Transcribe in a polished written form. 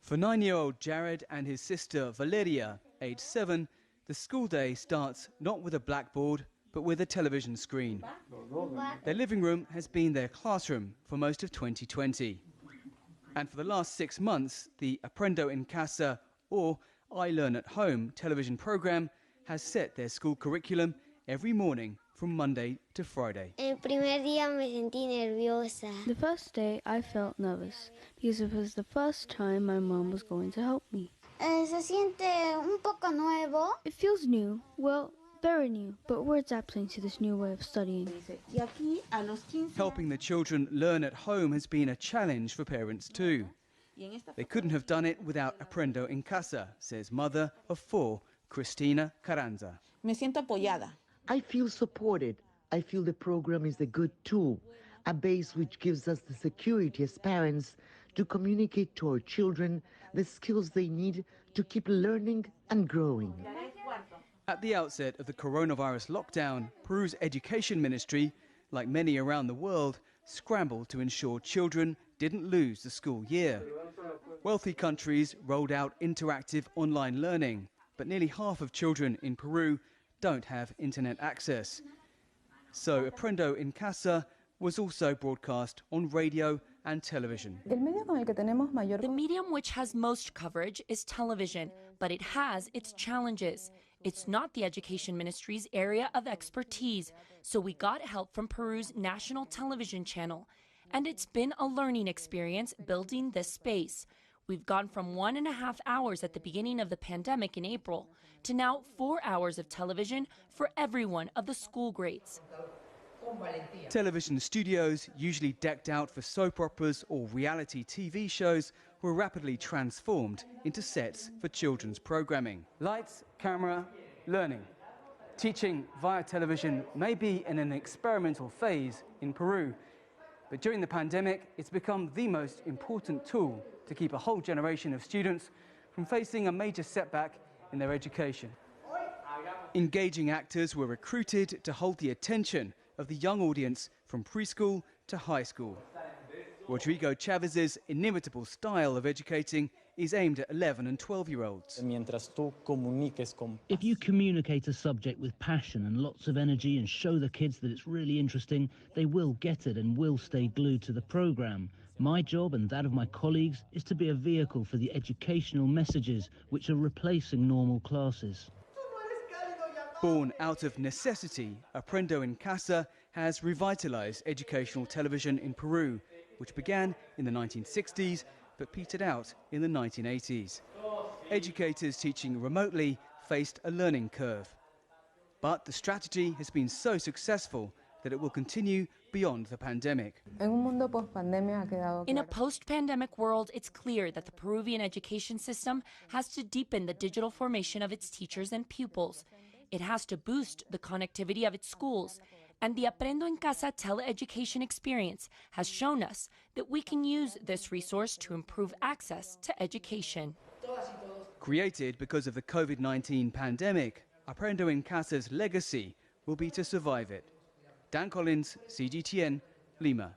For 9-year-old Jared and his sister Valeria, aged 7, the school day starts not with a blackboard, but with a television screen. Their living room has been their classroom for most of 2020. And for the last 6 months, the Aprendo en Casa, or I Learn at Home television program has set their school curriculum every morning from Monday to Friday. The first day I felt nervous because it was the first time my mom was going to help me. It feels new, well, very new, but we're adapting to this new way of studying. Helping the children learn at home has been a challenge for parents too. They couldn't have done it without Aprendo en Casa, says mother of 4, Cristina Carranza. Me siento apoyada. I feel supported. I feel the program is a good tool, a base which gives us the security as parents to communicate to our children the skills they need to keep learning and growing. At the outset of the coronavirus lockdown, Peru's education ministry, like many around the world, scrambled to ensure children didn't lose the school year. Wealthy countries rolled out interactive online learning, but nearly half of children in Peru don't have internet access. So Aprendo en Casa was also broadcast on radio and television. The medium which has most coverage is television, but it has its challenges. It's not the Education Ministry's area of expertise, so we got help from Peru's national television channel. And it's been a learning experience building this space. We've gone from 1.5 hours at the beginning of the pandemic in April to now 4 hours of television for everyone of the school grades. Television studios, usually decked out for soap operas or reality TV shows, were rapidly transformed into sets for children's programming. Lights, camera, learning. Teaching via television may be in an experimental phase in Peru, but during the pandemic, it's become the most important tool to keep a whole generation of students from facing a major setback in their education. Engaging actors were recruited to hold the attention of the young audience from preschool to high school. Rodrigo Chávez's inimitable style of educating is aimed at 11 and 12-year-olds. If you communicate a subject with passion and lots of energy and show the kids that it's really interesting, they will get it and will stay glued to the program. My job and that of my colleagues is to be a vehicle for the educational messages which are replacing normal classes. Born out of necessity, Aprendo en Casa has revitalized educational television in Peru, which began in the 1960s but petered out in the 1980s. Educators teaching remotely faced a learning curve. But the strategy has been so successful that it will continue beyond the pandemic. In a post-pandemic world, it's clear that the Peruvian education system has to deepen the digital formation of its teachers and pupils. It has to boost the connectivity of its schools. And the Aprendo en Casa teleeducation experience has shown us that we can use this resource to improve access to education. Created because of the COVID-19 pandemic, Aprendo en Casa's legacy will be to survive it. Dan Collins, CGTN, Lima.